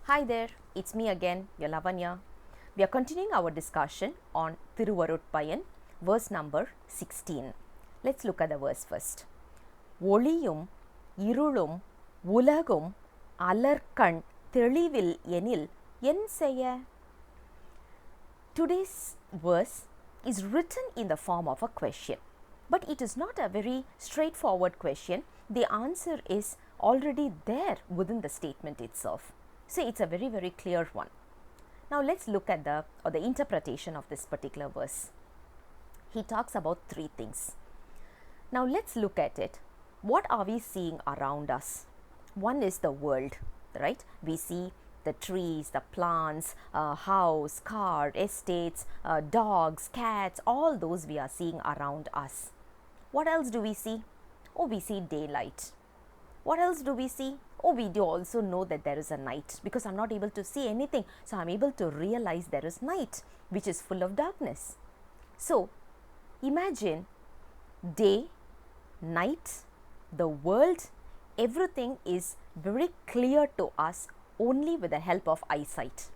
Hi there, it's me again, your Lavanya. We are continuing our discussion on Thiruvarutpayan, verse number 16. Let's look at the verse first. Oliyum Irulum ulagum alar thelivil enil seya. Today's verse is written in the form of a question, but it is not a very straightforward question. The answer is already there within the statement itself. So it's a very clear one. Now let's look at the interpretation of this particular verse. He talks about three things. Now let's look at it. What are we seeing around us? One is the world, right? We see the trees, the plants, house, car, estates, dogs, cats, all those we are seeing around us. What else do we see? Oh, we see daylight. What else do we see? Oh, we do also know that there is a night, because I'm not able to see anything. So I'm able to realize there is night, which is full of darkness. So imagine day, night, the world, everything is very clear to us only with the help of eyesight.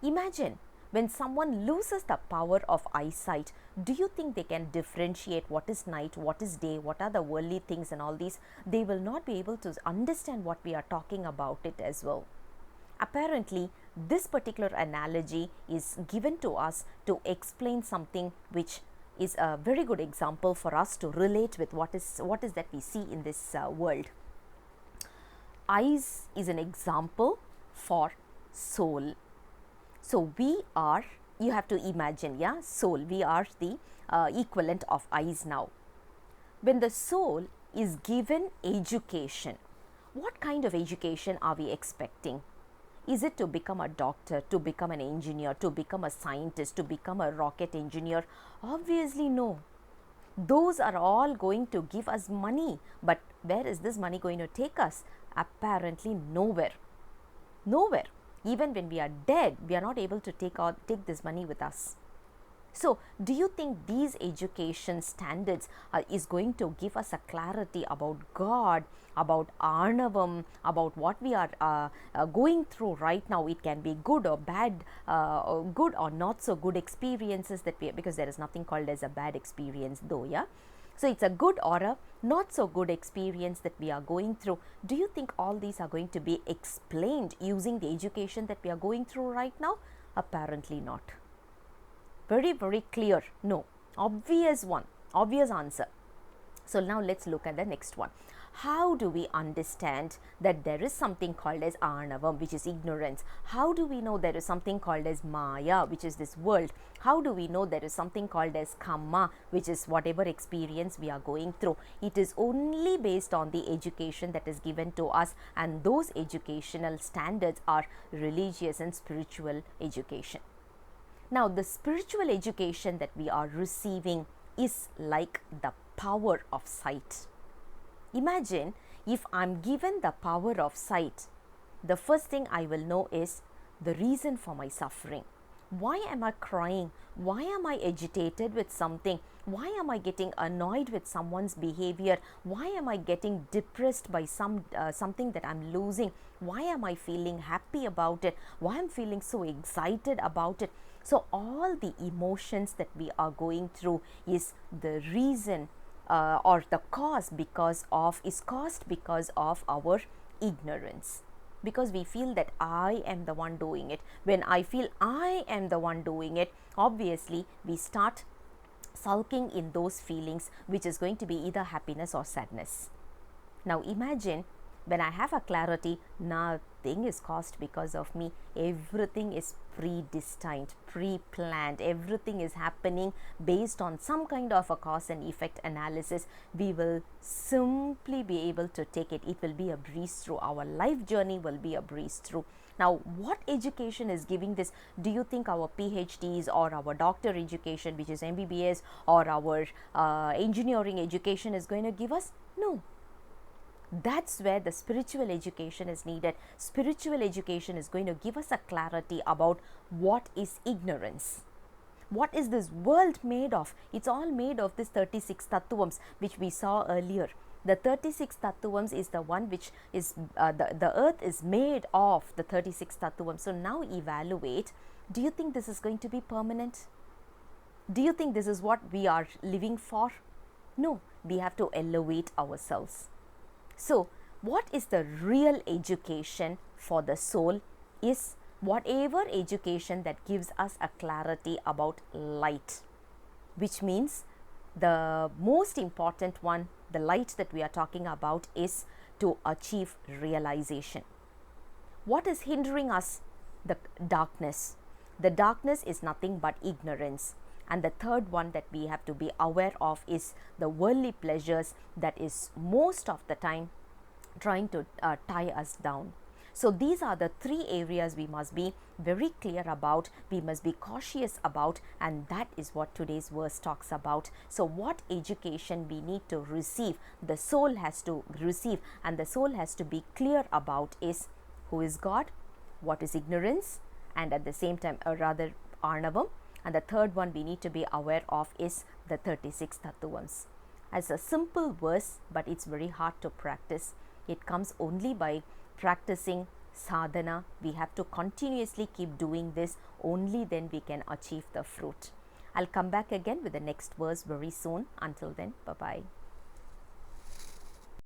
Imagine when someone loses the power of eyesight, do you think they can differentiate what is night, what is day, what are the worldly things and all these? They will not be able to understand what we are talking about it as well. Apparently, this particular analogy is given to us to explain something which is a very good example for us to relate with what is that we see in this world. Eyes is an example for soul. So we are, you have to imagine, soul, we are the equivalent of eyes now. When the soul is given education, what kind of education are we expecting? Is it to become a doctor, to become an engineer, to become a scientist, to become a rocket engineer? Obviously no. Those are all going to give us money, but where is this money going to take us? Apparently nowhere. Nowhere. Even when we are dead, we are not able to take this money with us. So, do you think these education standards is going to give us a clarity about God, about Arnavam, about what we are going through right now? It can be good or bad, good or not so good experiences that we, because there is nothing called as a bad experience though, yeah. So it's a good or a not so good experience that we are going through. Do you think all these are going to be explained using the education that we are going through right now? Apparently not. Very clear, no. Obvious one, obvious answer. So now let's look at the next one. How do we understand that there is something called as Arnavam, which is ignorance? How do we know there is something called as Maya, which is this world? How do we know there is something called as Kamma, which is whatever experience we are going through? It is only based on the education that is given to us, and those educational standards are religious and spiritual education. Now, the spiritual education that we are receiving is like the power of sight. Imagine if I'm given the power of sight, the first thing I will know is the reason for my suffering. Why am I crying? Why am I agitated with something? Why am I getting annoyed with someone's behavior? Why am I getting depressed by something that I'm losing? Why am I feeling happy about it? Why am I feeling so excited about it? So all the emotions that we are going through is the reason or the cause is caused because of our ignorance. Because we feel that I am the one doing it. When I feel I am the one doing it, obviously we start sulking in those feelings, which is going to be either happiness or sadness. Now imagine when I have a clarity, nothing is caused because of me. Everything is predestined, pre-planned. Everything is happening based on some kind of a cause and effect analysis. We will simply be able to take it. It will be a breeze through. Our life journey will be a breeze through. Now, what education is giving this? Do you think our PhDs or our doctor education, which is MBBS, or our engineering education is going to give us? No. That's where the spiritual education is needed. Spiritual education is going to give us a clarity about what is ignorance. What is this world made of? It's all made of this 36 tattvams which we saw earlier. The 36 tattvams is the one which is, the earth is made of the 36 tattvams. So now evaluate, do you think this is going to be permanent? Do you think this is what we are living for? No, we have to elevate ourselves. So, what is the real education for the soul is whatever education that gives us a clarity about light, which means the most important one, the light that we are talking about, is to achieve realization. What is hindering us? The darkness. The darkness is nothing but ignorance. And the third one that we have to be aware of is the worldly pleasures that is most of the time trying to tie us down. So these are the three areas we must be very clear about, we must be cautious about, and that is what today's verse talks about. So what education we need to receive, the soul has to receive, and the soul has to be clear about is who is God, what is ignorance, and at the same time rather Arnavam, and the third one we need to be aware of is the 36 tattvams. As a simple verse, but it's very hard to practice. It comes only by practicing sadhana. We have to continuously keep doing this, only then we can achieve the fruit. I'll come back again with the next verse very soon. Until then, bye-bye.